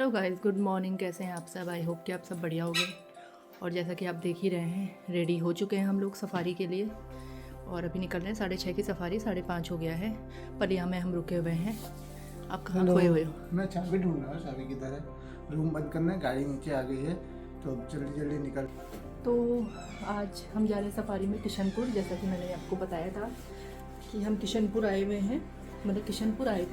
Hello guys, good morning. कैसे हैं आप सब? आई होप कि आप सब बढ़िया होंगे। और जैसा कि आप देख ही रहे हैं, रेडी हो चुके हैं हम लोग सफ़ारी के लिए और अभी निकल रहे हैं। 6:30 की सफ़ारी, 5:30 हो गया है। पलिया में हम रुके हुए हैं। आप कहाँ खोए हुए हो? मैं चाबी ढूंढ रहा हूँ, चाबी किधर है। रूम बंद करना है, गाड़ी नीचे आ गई है तो जल्दी जल्दी निकल। तो आज हम जा रहे हैं सफ़ारी में किशनपुर। जैसा कि मैंने आपको बताया था कि हम किशनपुर आए हुए हैं, मतलब किशनपुर आए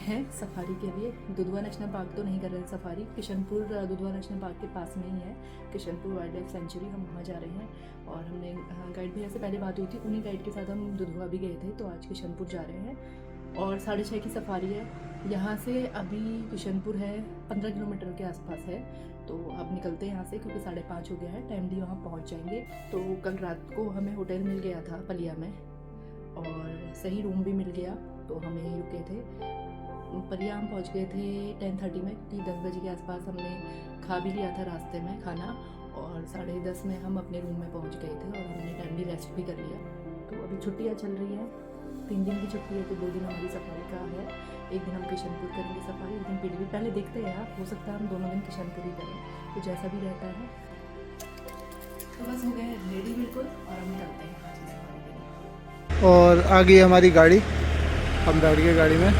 हैं सफ़ारी के लिए। दुधवा नेशनल पार्क तो नहीं कर रहे हैं Safari. Kishanpur Dudhwa national park के पास में ही है किशनपुर वाइल्ड लाइफ सेंचुरी। हम वहाँ जा रहे हैं और हमने गाइड भैया से पहले बात हुई थी, उन्हीं गाइड के साथ हम दुधवा भी गए थे। तो आज किशनपुर जा रहे हैं और 6:30 की सफ़ारी है। यहाँ से अभी किशनपुर है 15 किलोमीटर के आसपास है। तो अब निकलते हैं यहाँ से क्योंकि 5:30 हो गया है। टाइमली वहाँ पहुँच जाएंगे। तो कल रात को हमें होटल मिल गया था पलिया में और सही रूम भी मिल गया, तो हम यहीं रुके थे। पलिया हम पहुँच गए थे 10:30 में, क्योंकि 10 बजे के आसपास हमने खा भी लिया था रास्ते में खाना और 10:30 में हम अपने रूम में पहुँच गए थे और हमने टाइमली रेस्ट भी कर लिया। तो अभी छुट्टियाँ चल रही हैं, 3 दिन की छुट्टी है। तो 2 दिन हमारी सफारी का है। एक दिन हम किशनपुर करेंगे सफारी, एक दिन पीलीभीत। पहले देखते हैं यार, हो सकता है हम दोनों दिन किशनपुर ही करें, तो जैसा भी रहता है। तो बस हो गए रेडी बिल्कुल और हम निकलते हैं आज की सफारी के लिए। और आ गई हमारी गाड़ी, हम बैठ गए गाड़ी में।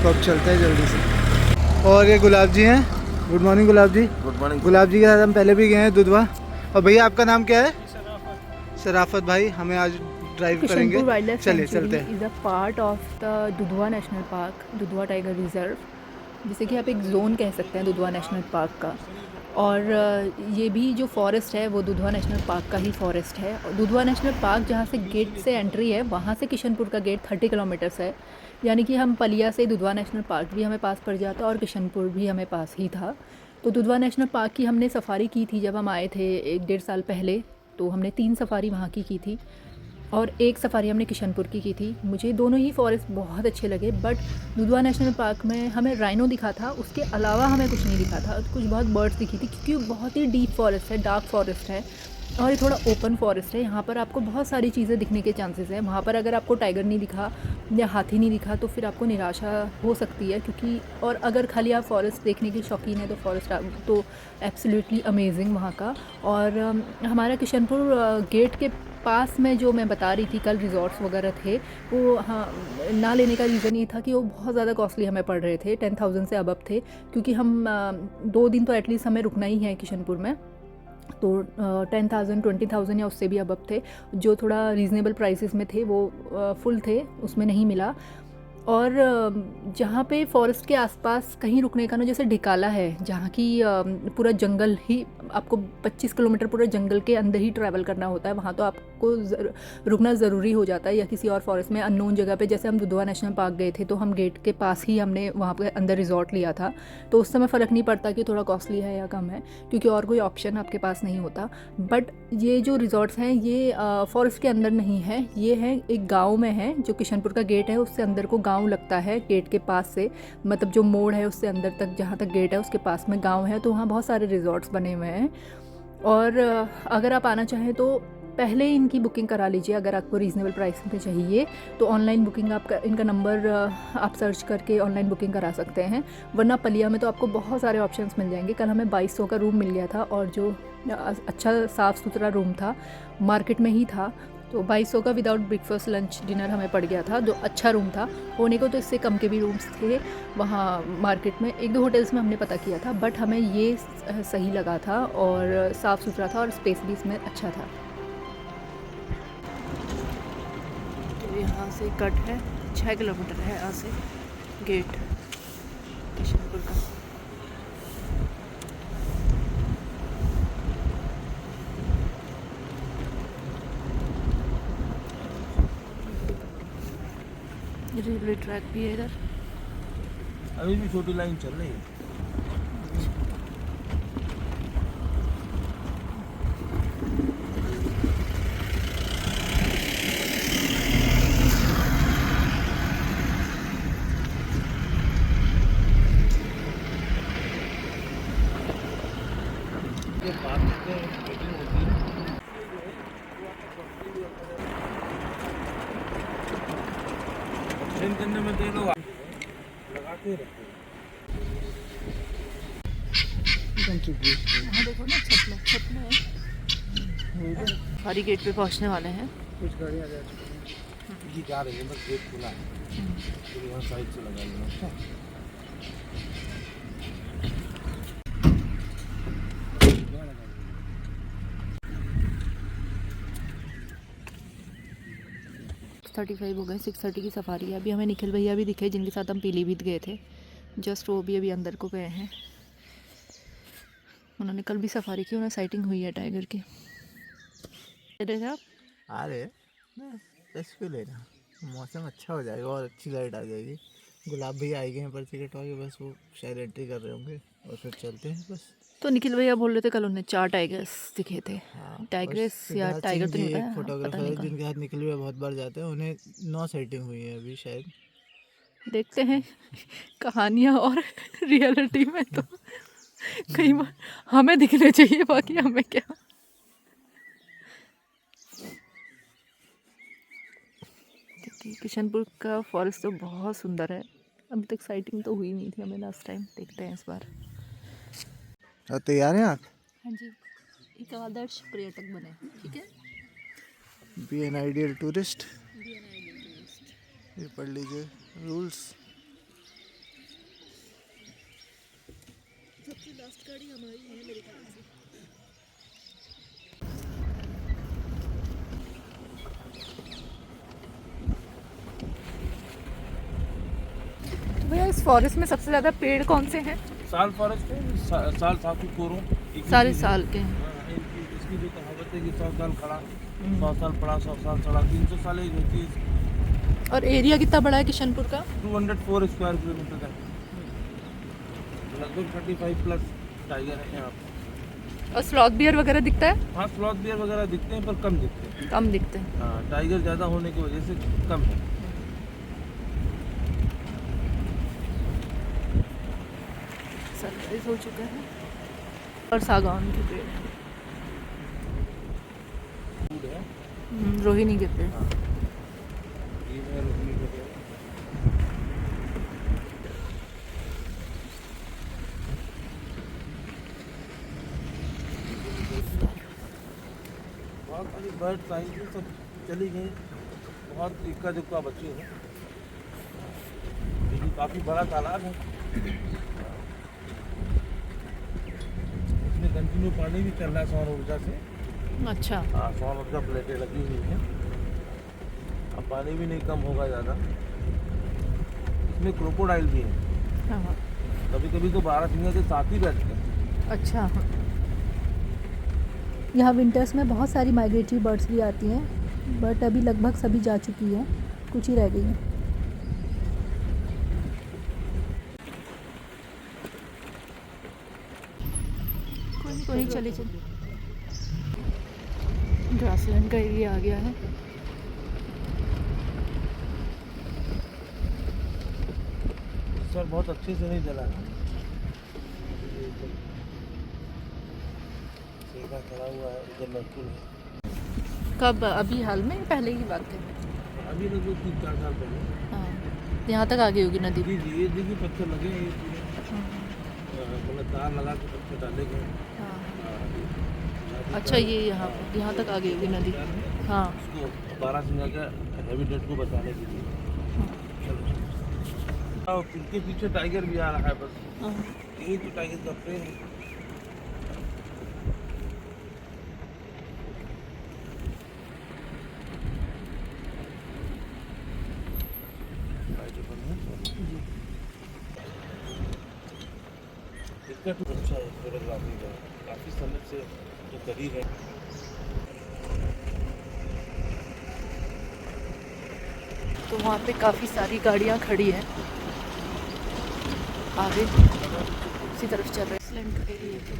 तो अब चलते हैं जल्दी से। और ये गुलाब जी हैं। Good morning Gulab ji. Good morning. Gulab ji के साथ हम पहले भी गए हैं दुधवा। और भैया आपका नाम क्या है? शराफत भाई हमें आज ड्राइव करेंगे। वाइल्ड लाइफ चलिए चलते सेंचुरी हैं। Is a part of the Dudhwa national park, Dudhwa tiger reserve, जिसे कि आप एक जोन कह सकते हैं दुधवा नेशनल पार्क का। और ये भी जो फॉरेस्ट है वो दुधवा नेशनल पार्क का ही फॉरेस्ट है। और दुधवा नेशनल पार्क जहाँ से गेट से एंट्री है, वहाँ से किशनपुर का गेट 30 किलोमीटर्स है। यानी कि हम पलिया से दुधवा नेशनल पार्क भी हमें पास पड़ जाता और किशनपुर भी हमें पास ही था। तो दुधवा नेशनल पार्क की हमने सफ़ारी की थी जब हम आए थे 1-1.5 साल पहले। तो हमने 3 सफ़ारी वहाँ की थी और 1 सफ़ारी हमने किशनपुर की थी। मुझे दोनों ही फॉरेस्ट बहुत अच्छे लगे, बट दुधवा नेशनल पार्क में हमें राइनो दिखा था, उसके अलावा हमें कुछ नहीं दिखा था। कुछ बहुत बर्ड्स दिखी थी क्योंकि बहुत ही डीप फॉरेस्ट है, डार्क फॉरेस्ट है और ये थोड़ा ओपन फॉरेस्ट है। यहाँ पर आपको बहुत सारी चीज़ें दिखने के चांसेस हैं। वहाँ पर अगर आपको टाइगर नहीं दिखा या हाथी नहीं दिखा तो फिर आपको निराशा हो सकती है, क्योंकि और अगर खाली आप फॉरेस्ट देखने के शौकीन है तो फॉरेस्ट तो एब्सोल्युटली अमेजिंग वहाँ का। और हमारा किशनपुर गेट के पास में जो मैं बता रही थी कल रिज़ॉर्ट्स वगैरह थे, वो हाँ ना लेने का रीज़न ये था कि वो बहुत ज़्यादा कॉस्टली हमें पड़ रहे थे, 10,000 से अबव थे। क्योंकि हम 2 दिन तो एटलीस्ट हमें रुकना ही है किशनपुर में, तो 10,000 20,000 या उससे भी अबव थे। जो थोड़ा रीज़नेबल प्राइसेस में थे वो फुल थे, उसमें नहीं मिला। और जहाँ पे फॉरेस्ट के आसपास कहीं रुकने का ना, जैसे ढिकाला है जहाँ की पूरा जंगल ही, आपको 25 किलोमीटर पूरे जंगल के अंदर ही ट्रैवल करना होता है। वहाँ तो आपको रुकना ज़रूरी हो जाता है, या किसी और फॉरेस्ट में अननोन जगह पे। जैसे हम दुधवा नेशनल पार्क गए थे तो हम गेट के पास ही हमने वहाँ पे अंदर रिजॉर्ट लिया था, तो उस समय फ़र्क नहीं पड़ता कि थोड़ा कॉस्टली है या कम है, क्योंकि और कोई ऑप्शन आपके पास नहीं होता। बट ये जो रिजॉर्ट्स हैं ये फॉरेस्ट के अंदर नहीं है, ये है एक गाँव में है। जो किशनपुर का गेट है उससे अंदर को गाँव लगता है, गेट के पास से, मतलब जो मोड़ है उससे अंदर तक जहाँ तक गेट है उसके पास में गांव है। तो वहाँ बहुत सारे रिजॉर्ट्स बने हुए हैं। और अगर आप आना चाहें तो पहले इनकी बुकिंग करा लीजिए। अगर आपको रीज़नेबल प्राइस में चाहिए तो ऑनलाइन बुकिंग आपका, इनका नंबर आप सर्च करके ऑनलाइन बुकिंग करा सकते हैं। वरना पलिया में तो आपको बहुत सारे ऑप्शंस मिल जाएंगे। कल हमें 2200 का रूम मिल गया था और जो अच्छा साफ़ सुथरा रूम था, मार्केट में ही था। तो 2200 का विदाउट ब्रेकफास्ट लंच डिनर हमें पड़ गया था, जो अच्छा रूम था। होने को तो इससे कम के भी रूम्स थे वहाँ मार्केट में, 1-2 होटल्स में हमने पता किया था, बट हमें ये सही लगा था और साफ़ सुथरा था और स्पेस भी इसमें अच्छा था। तो यहाँ से कट है 6 किलोमीटर है यहाँ से गेट किशनपुर का। रेलवे ट्रैक भी है इधर। अभी भी छोटी लाइन चल रही है। करने में तो लोग लगाते रहते हैं। चुकी है। वहाँ देखो ना, छत में है। हमारी गेट पे पहुँचने वाले हैं। कुछ गाड़ियाँ जा चुकी हैं। ये जा रही है, बस गेट खुला है, तो यहाँ साइड से लगा लेना। अच्छा, 35 हो गए, 6:30 की सफारी है। अभी हमें निखिल भैया भी दिखे जिनके साथ हम पीलीभीत गए थे। जस्ट वो भी अभी अंदर को गए हैं। उन्होंने कल भी सफारी की, उन्हें साइटिंग हुई है टाइगर की। देखा आप? अरे इसको लेना, मौसम अच्छा हो जाएगा और अच्छी लाइट आ जाएगी। गुलाब भी आएंगे हैं पर्ची कटवा के, बस वो शायद एंट्री कर रहे होंगे और फिर चलते हैं बस। तो निखिल भैया बोल रहे थे कल उन्हें 4 टाइगर्स दिखे थे। हाँ, और टाइग्रेस या सिद्धार्थ टाइगर सिंह तो जी नहीं एक बताया, पता फोटोग्राफर नहीं है कौन। जिनके हाथ निकल हुए बहुत बार जाते हैं, उन्हें 9 सेटिंग हुई है अभी शायद। देखते हैं कहानियाँ और रियलिटी में तो कई बार हमें दिखने चाहिए, बाकी हमें क्या। क्योंकि किशनपुर का फॉरेस्ट तो बहुत सुंदर है। अभी तक साइटिंग तो हुई नहीं थी हमें लास्ट टाइम, देखते हैं इस बार। और तैयार हैं आप? हाँ जी, एक आदर्श पर्यटक बने, ठीक है। बी एन आइडियल टूरिस्ट, ये पढ़ लीजिए रूल्स। सबसे लास्ट गाड़ी हमारी है मेरे ख्याल से। तो भैया इस फॉरेस्ट में सबसे ज़्यादा पेड़ कौन से हैं? साल फॉरेस्ट है, साल साफी कोरों सारे साल के हैं। इसकी जो कहावत है कि 100 साल खड़ा, 100 साल पड़ा, 100 साल चढ़ा, 300 साल एक होती है। और एरिया कितना बड़ा है किशनपुर का? 204 स्क्वायर किलोमीटर का है। लगभग 35 प्लस टाइगर है यहाँ पे। और स्लॉथ बियर वगैरह दिखता है? हाँ, स्लॉथ बियर वगैरह दिखते हैं पर कम दिखते हैं। कम दिखते हैं। हाँ, टाइगर ज़्यादा होने की वजह से कम है। सनराइज हो चुका है और सागौन के पेड़ हैं। फूड है। रोहिणी के पेड़। हाँ, ये है रोहिणी का पेड़। बहुत सारी बर्ड साइंस सब चली गई, बहुत इक्का दुक्का बच्चे हैं, लेकिन काफ़ी बड़ा तालाब है। इसमें कंटिन्यू पानी भी चल रहा है सौर ऊर्जा से। अच्छा। हाँ, सौर ऊर्जा प्लेटें लगी हुई हैं। अब पानी भी नहीं कम होगा ज़्यादा। इसमें क्रोकोडाइल भी है, हाँ। कभी कभी तो बारहसिंगा के साथ ही बैठते हैं। अच्छा। यहाँ विंटर्स में बहुत सारी माइग्रेटरी बर्ड्स भी आती हैं, बट अभी लगभग सभी जा चुकी हैं, कुछ ही रह गई हैं। कोई चले चले। ग्रासलैंड का एरिया आ गया है। सर बहुत अच्छे से नहीं जला है। सेका खड़ा हुआ है, उधर लड़कुल है। कब? अभी हाल में, पहले की बात है? अभी तो 3-4 साल पहले। हाँ, यहाँ तक आ गई होगी नदी। जी जी, ये देखिए पत्थर लगे हैं, ये पूरे मतलब तार लगा के पत्थर डाले गए हैं। हाँ। अच्छा, ये यहाँ तक आ गई होगी नदी। हाँ। उसको बारहसिंगा का हैबिटेट को बचाने के लिए। और इनके पीछे टाइगर भी आ रहा है, बस यही तो टाइगर का प्रेम है। इसका तो अच्छा है फोटोग्राफी का, काफ़ी समय से तो कर ही रहे। तो वहाँ पे काफ़ी सारी गाड़ियाँ खड़ी हैं, आगे उसी तरफ चल रहे हैं। लैंड का एरिया तो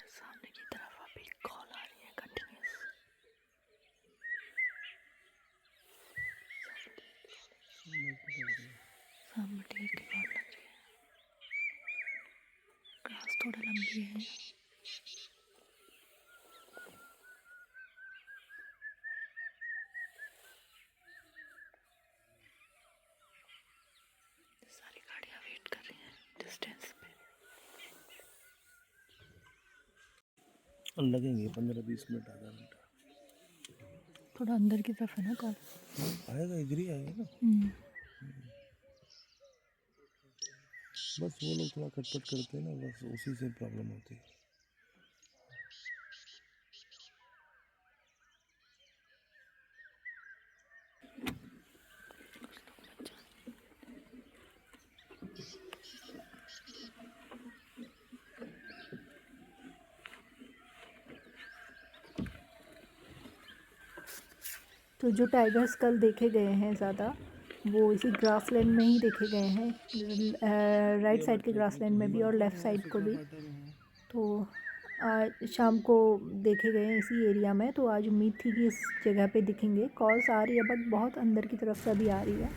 सामने की तरफ अभी कॉल आ रही है कंटिन्यूस। सामने ठीक कॉल लग रही है। ग्रास थोड़ा लंबी है। डिस्टेंस पे। और लगेंगे 15-20 मिनट, आधा घंटा। थोड़ा अंदर की तरफ है ना कॉल। आएगा, इधर ही आएगा ना। बस वो लोग थोड़ा खटपट करते हैं ना, बस उसी से प्रॉब्लम होती है। तो जो टाइगर्स कल देखे गए हैं ज़्यादा, वो इसी ग्रासलैंड में ही देखे गए हैं, राइट साइड के ग्रासलैंड में भी और लेफ़्ट साइड को भी। तो आज शाम को देखे गए हैं इसी एरिया में। तो आज उम्मीद थी कि इस जगह पे दिखेंगे। कॉल्स आ रही है बट बहुत अंदर की तरफ से अभी आ रही है।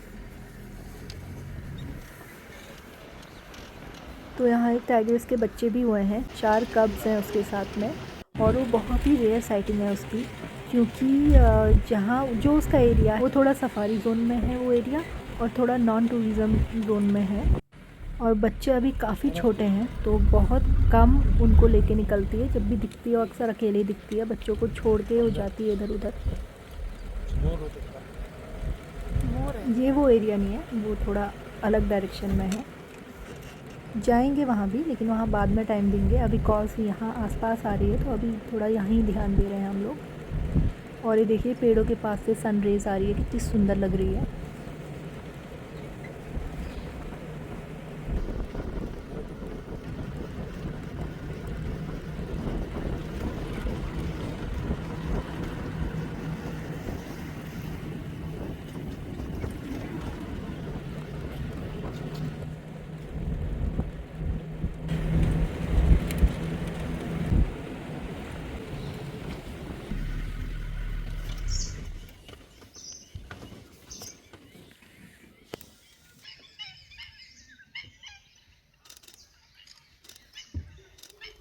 तो यहाँ एक टाइगर्स के बच्चे भी हुए हैं, 4 कब्स हैं उसके साथ में। और वो बहुत ही रेयर साइटिंग है उसकी, क्योंकि जहाँ जो उसका एरिया है वो थोड़ा सफारी जोन में है वो एरिया, और थोड़ा नॉन टूरिज़म जोन में है। और बच्चे अभी काफ़ी छोटे हैं तो बहुत कम उनको लेके निकलती है। जब भी दिखती है वो अक्सर अकेले दिखती है, बच्चों को छोड़ के हो जाती है इधर उधर। ये वो एरिया नहीं है, वो थोड़ा अलग डायरेक्शन में है। जाएंगे वहाँ भी, लेकिन वहाँ बाद में टाइम देंगे। अभी कॉल्स यहाँ आसपास आ रही है तो अभी थोड़ा यहाँ ही ध्यान दे रहे हैं हम लोग। और ये देखिए पेड़ों के पास से सन रेज़ आ रही है, कितनी सुंदर लग रही है।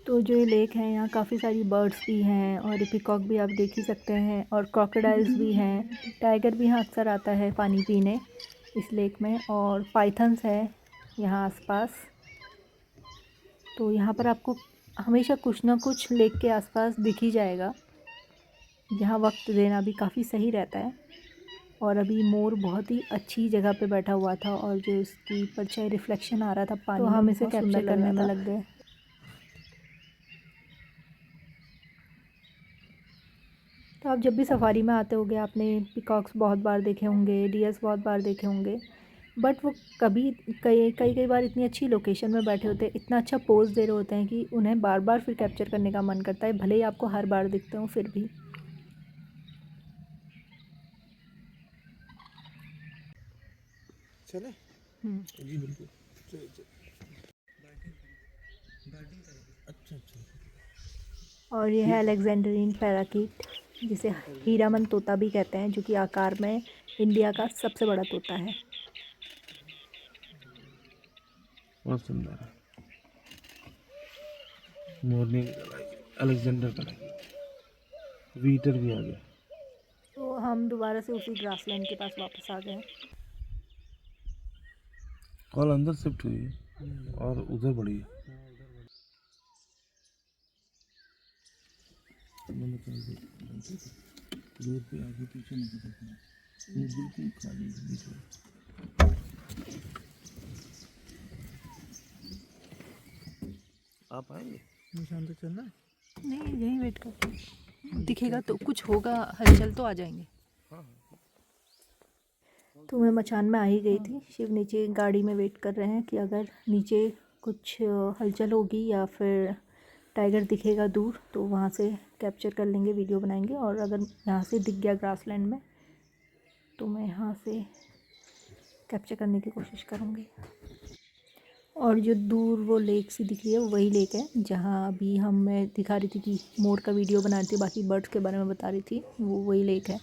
तो जो ये लेक है यहाँ काफ़ी सारी बर्ड्स भी हैं, और ये पिकॉक भी आप देख ही सकते हैं, और क्रोकोडाइल्स भी हैं। टाइगर भी यहाँ अक्सर आता है पानी पीने इस लेक में, और पाइथन्स है यहाँ आसपास। तो यहाँ पर आपको हमेशा कुछ ना कुछ लेक के आसपास दिख ही जाएगा। यहाँ वक्त देना भी काफ़ी सही रहता है। और अभी मोर बहुत ही अच्छी जगह पे बैठा हुआ था, और जो उसकी परछाई रिफ्लेक्शन आ रहा था पानी तो हम इसे कैप्चर करने में लग गए। तो आप जब भी सफारी में आते होंगे आपने पिकॉक्स बहुत बार देखे होंगे, डियर्स बहुत बार देखे होंगे, बट वो कभी कई बार इतनी अच्छी लोकेशन में बैठे होते हैं, इतना अच्छा पोज दे रहे होते हैं कि उन्हें बार बार फिर कैप्चर करने का मन करता है, भले ही आपको हर बार दिखते हो फिर भी। चले जी बिल्कुल। अच्छा अच्छा। और ये है अलेक्जेंड्रियन पैराकीट, जिसे हीरामन तोता भी कहते हैं, जो कि आकार में इंडिया का सबसे बड़ा तोता है। बहुत सुंदर है। मॉर्निंग अलेक्जेंडर पैराकीट, वीटर भी आ गया। तो हम दोबारा से उसी ग्रासलैंड के पास वापस आ गए। कॉल अंदर शिफ्ट हुई है और उधर बढ़ी है। दूर पे आगे पीछे नहीं देखना, ये बिल्कुल खाली है बीच में। आप आएंगे? निशान तो चलना है। नहीं, यहीं वेट करते हैं, दिखेगा तो कुछ होगा हलचल तो आ जाएंगे। तो मैं मचान में आ ही गई थी। शिव नीचे गाड़ी में वेट कर रहे हैं कि अगर नीचे कुछ हलचल होगी या फिर टाइगर दिखेगा दूर तो वहाँ से कैप्चर कर लेंगे, वीडियो बनाएंगे। और अगर यहाँ से दिख गया ग्रासलैंड में तो मैं यहाँ से कैप्चर करने की कोशिश करूँगी। और जो दूर वो लेक सी दिख रही है वही लेक है जहाँ अभी मैं दिखा रही थी कि मोर का वीडियो बना रही थी, बाकी बर्ड्स के बारे में बता रही थी, वो वही लेक है।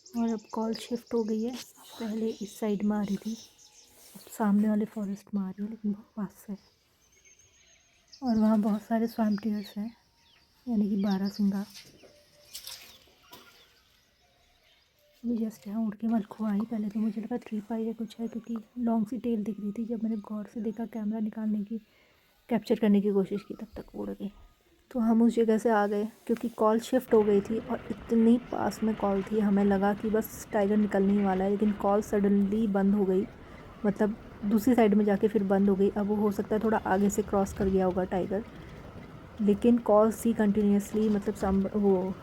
और अब कॉल शिफ्ट हो गई है, पहले इस साइड में आ रही थी, अब सामने वाले फॉरेस्ट में आ रही है, लेकिन बहुत पास से। और वहाँ बहुत सारे स्वैम्प डियर्स हैं, यानी कि बारहसिंगा। अभी जस्ट यहाँ उड़ के मलखू आई, पहले तो मुझे लगा ट्री पाई या कुछ है, क्योंकि लॉन्ग सी टेल दिख रही थी। जब मैंने गौर से देखा, कैमरा निकालने की, कैप्चर करने की कोशिश की, तब तक उड़ गई। तो हम उस जगह से आ गए क्योंकि कॉल शिफ्ट हो गई थी और इतनी पास में कॉल थी, हमें लगा कि बस टाइगर निकलने ही वाला है, लेकिन कॉल सडनली बंद हो गई। मतलब दूसरी साइड में जाके फिर बंद हो गई। अब वो हो सकता है थोड़ा आगे से क्रॉस कर गया होगा टाइगर, लेकिन कॉल्स थी कंटिन्यूसली। मतलब वो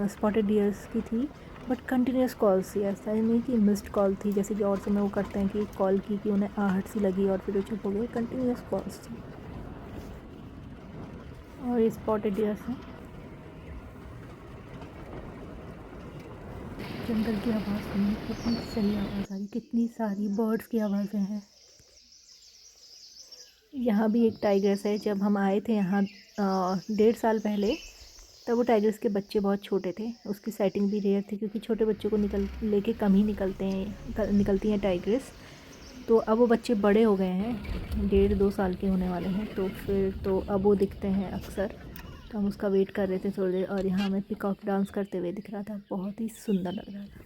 स्पॉटेड डियर्स की थी, बट कंटिन्यूस कॉल्स थी। ऐसा ही नहीं कि मिस्ड कॉल थी, जैसे कि और समय वो करते हैं कि कॉल की कि उन्हें आहट सी लगी और फिर वो चुप हो गए। कंटिन्यूस कॉल्स थी। और ये स्पॉटेड डियर्स हैं। जंगल की आवाज़ सुनिए, कितनी सही आवाज़ आ रही, कितनी सारी बर्ड्स की आवाज़ें हैं। यहाँ भी एक टाइगर्स है। जब हम आए थे यहाँ 1.5 साल पहले, तब वो टाइगर्स के बच्चे बहुत छोटे थे। उसकी सेटिंग भी रेयर थी, क्योंकि छोटे बच्चों को लेके कम ही निकलती हैं टाइगर्स। तो अब वो बच्चे बड़े हो गए हैं, 1.5-2 साल के होने वाले हैं, तो फिर तो अब वो दिखते हैं अक्सर। तो हम उसका वेट कर रहे थे थोड़ी देर, और यहाँ हमें पिकॉक डांस करते हुए दिख रहा था, बहुत ही सुंदर लग रहा था।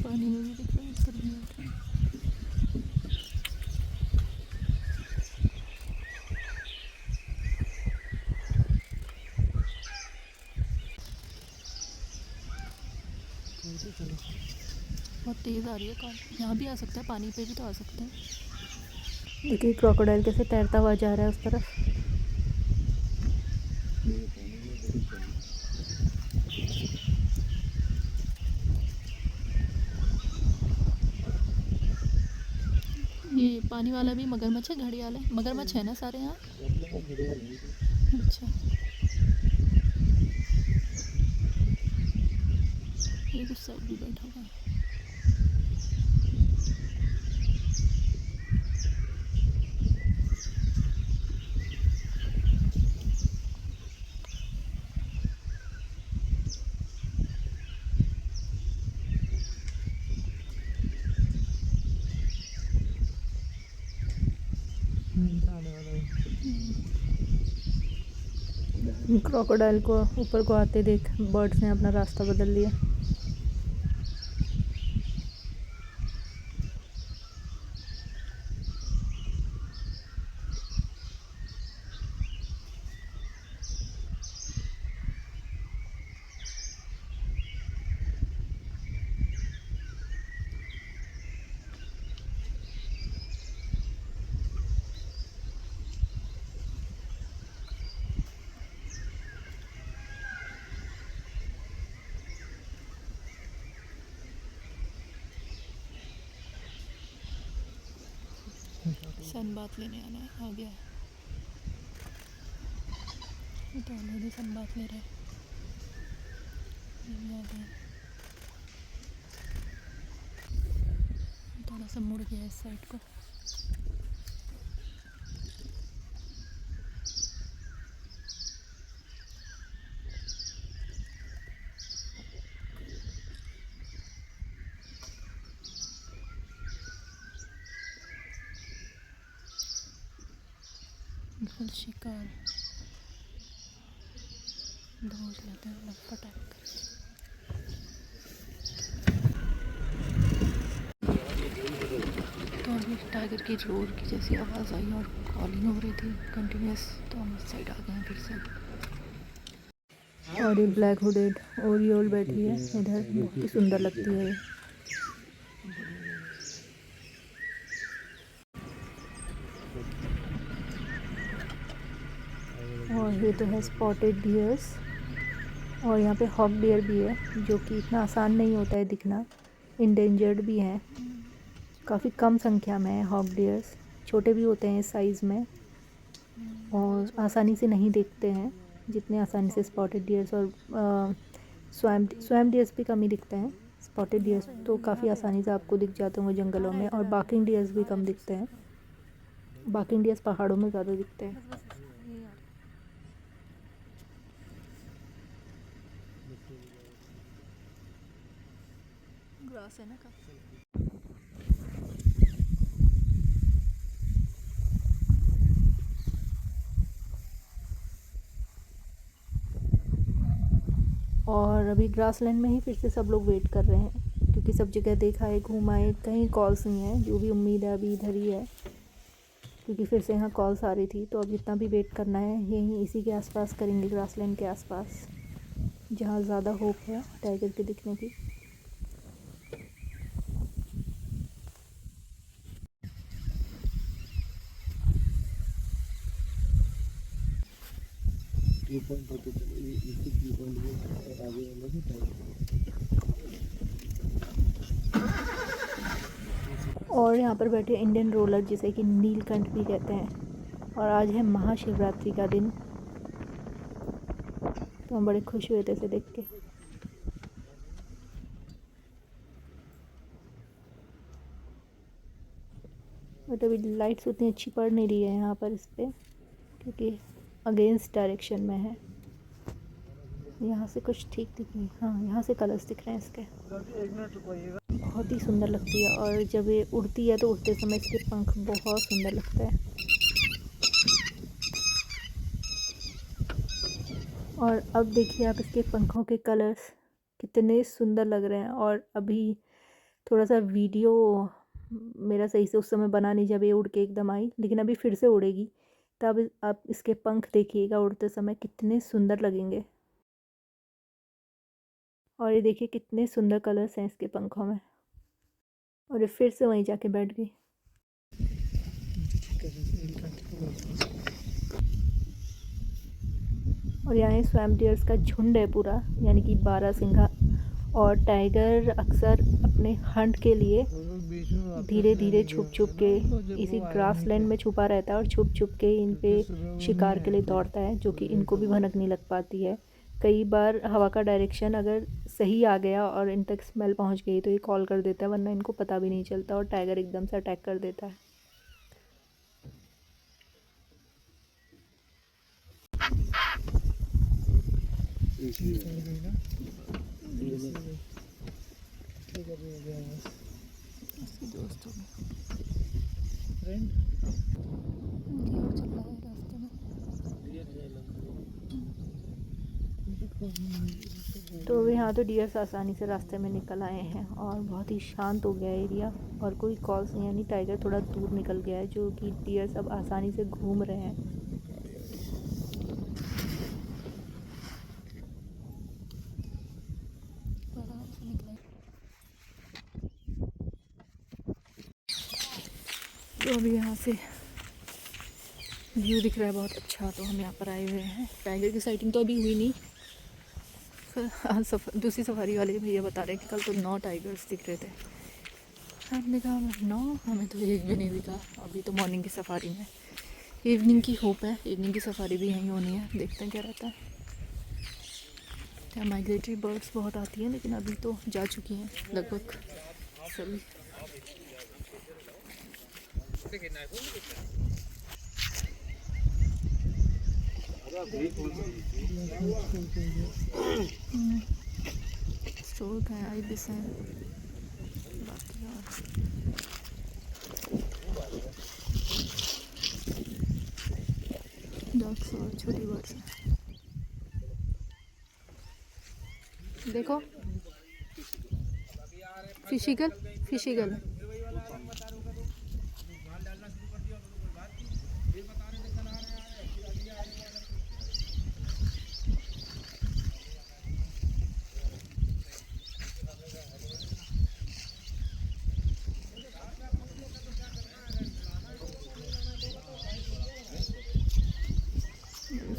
पानी में भी दिख रहा है, ऊपर भी आ रहा है। बहुत तेज़ आ रही है कॉल। यहाँ भी आ सकता है, पानी पे भी तो आ सकते हैं। देखिए क्रोकोडाइल कैसे तैरता हुआ जा रहा है उस तरफ। ये पानी वाला भी मगरमच्छ है, घड़ियाल है, मगरमच्छ है ना सारे यहाँ? अच्छा, ये कुछ साइड भी बैठा हुआ है। क्रोकोडाइल को ऊपर को आते देख बर्ड्स ने अपना रास्ता बदल लिया। सन बात लेने आना है, आ गया है। वो तो ऑलरेडी सन बात ले रहा है। ये भी आ गया। थोड़ा सा मुड़ गया इस साइड को। बिल्कुल शिकार दबोच लेते हैं फटाक कर। तो अभी टाइगर की रोर की जैसी आवाज़ आई और कॉलिंग हो रही थी कंटिन्यूस, तो हम इस साइड आ गए हैं फिर से। और ये ब्लैक हुडेड ओरियोल बैठी है इधर, बहुत ही सुंदर लगती है ये। और ये तो है स्पॉटेड डियर्स, और यहाँ पे हॉक डियर भी है जो कि इतना आसान नहीं होता है दिखना, इंडेंजर्ड भी हैं, काफ़ी कम संख्या में है हॉक डियर्स। छोटे भी होते हैं इस साइज़ में और आसानी से नहीं दिखते हैं जितने आसानी से स्पॉटेड डियर्स और स्वैम्प डियर्स भी कम ही दिखते हैं। स्पॉटेड डियर्स तो काफ़ी आसानी से आपको दिख जाते होंगे जंगलों में, और बार्किंग डियर्स भी कम दिखते हैं। बार्किंग डियर्स पहाड़ों में ज़्यादा दिखते हैं। ग्रास है ना काफी। और अभी ग्रासलैंड में ही फिर से सब लोग वेट कर रहे हैं क्योंकि सब जगह देखा है, घूमाए, कहीं कॉल्स नहीं है। जो भी उम्मीद है अभी इधर ही है क्योंकि फिर से यहाँ कॉल्स आ रही थी, तो अब जितना भी वेट करना है यहीं इसी के आसपास करेंगे, ग्रासलैंड के आसपास जहाँ ज़्यादा होप है टाइगर के दिखने की। व्यू पॉइंट होते चले, इसके व्यू पॉइंट में आगे वाला भी टाइगर। और यहाँ पर बैठे इंडियन रोलर जिसे कि नीलकंठ भी कहते हैं, और आज है महाशिवरात्रि का दिन, तो हम बड़े खुश हुए थे इसे देख के। बट अभी लाइट्स उतनी अच्छी पड़ नहीं रही है यहाँ पर इस पर क्योंकि अगेंस्ट डायरेक्शन में है। यहाँ से कुछ ठीक दिख नहीं, हाँ यहाँ से कलर्स दिख रहे हैं इसके, बहुत ही सुंदर लगती है। और जब ये उड़ती है तो उड़ते समय इसके पंख बहुत सुंदर लगते हैं। और अब देखिए आप इसके पंखों के कलर्स कितने सुंदर लग रहे हैं। और अभी थोड़ा सा वीडियो मेरा सही से उस समय बना नहीं जब ये उड़ के एकदम आई, लेकिन अभी फिर से उड़ेगी तब आप इसके पंख देखिएगा उड़ते समय कितने सुंदर लगेंगे। और ये देखिए कितने सुंदर कलर्स हैं इसके पंखों में। और ये फिर से वहीं जाके बैठ गई। और यहाँ स्वैम्प डियर्स का झुंड है पूरा, यानी कि बारहसिंघा। और टाइगर अक्सर अपने हंट के लिए धीरे धीरे छुप छुप के इसी ग्रासलैंड में छुपा रहता है और छुप छुप के इन पे शिकार के लिए दौड़ता है, जो कि इनको भी भनक नहीं लग पाती है। कई बार हवा का डायरेक्शन अगर सही आ गया और इन तक स्मेल पहुंच गई तो ये कॉल कर देता है, वरना इनको पता भी नहीं चलता और टाइगर एकदम से अटैक कर देता है। दोस्तों तो यहाँ तो डियर्स आसानी से रास्ते में निकल आए हैं और बहुत ही शांत हो गया एरिया और कोई कॉल्स नहीं, यानी टाइगर थोड़ा दूर निकल गया है, जो कि डियर्स अब आसानी से घूम रहे हैं। तो अभी यहाँ से व्यू दिख रहा है बहुत अच्छा, तो हम यहाँ पर आए हुए हैं। टाइगर की साइटिंग तो अभी हुई नहीं, दूसरी सफारी वाले भैया बता रहे हैं कि कल तो 9 टाइगर्स दिख रहे थे। हमने कहा 9, हमें तो एक भी नहीं दिखा। अभी तो मॉर्निंग की सफारी में, इवनिंग की होप है, इवनिंग की सफारी भी यहीं होनी है, देखते हैं क्या रहता है। क्या माइग्रेटरी बर्ड्स बहुत आती हैं, लेकिन अभी तो जा चुकी हैं लगभग सभी। स्टोर का है IBIS है बाकी डक्स और छोटी बर्ड्स है। देखो फिशिगल फिशिगल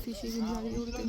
फिशिगल वाली उड़ते हैं।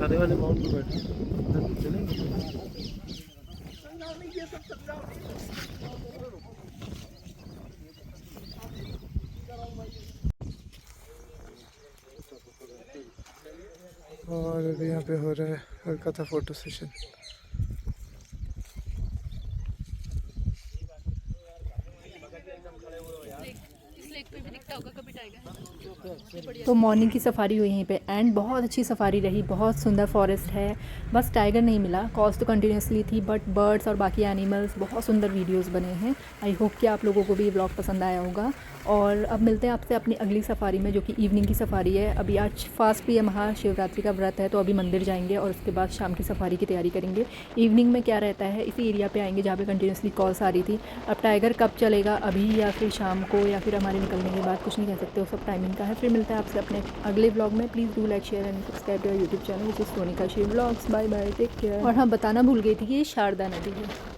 हरे वाले माउंट पे बैठे चलेंगे। और अभी यहाँ पे हो रहा है हल्का था फोटो सेशन। तो मॉर्निंग की सफ़ारी हुई यहीं पे एंड बहुत अच्छी सफ़ारी रही, बहुत सुंदर फॉरेस्ट है। बस टाइगर नहीं मिला, कॉल्स तो कंटिन्यूसली थी बट बर्ड्स और बाकी एनिमल्स, बहुत सुंदर वीडियोस बने हैं। आई होप कि आप लोगों को भी ये व्लॉग पसंद आया होगा। और अब मिलते हैं आपसे अपनी अगली सफ़ारी में, जो कि इवनिंग की सफ़ारी है। अभी आज फास्ट भी है, महाशिवरात्रि का व्रत है, तो अभी मंदिर जाएंगे और उसके बाद शाम की सफ़ारी की तैयारी करेंगे। इवनिंग में क्या रहता है, इसी एरिया पे आएंगे जहाँ पे कंटिन्यूसली कॉल्स आ रही थी। अब टाइगर कब चलेगा, अभी या फिर शाम को या फिर हमारे निकलने के बाद, कुछ नहीं कह सकते, वो सब टाइमिंग का है। फिर मिलते हैं आपसे अपने अगले व्लॉग में। Please do like share and subscribe to YouTube channel which is Sonika she vlogs. Bye bye, take care. और हाँ, बताना भूल गई थी कि ये शारदा नदी है।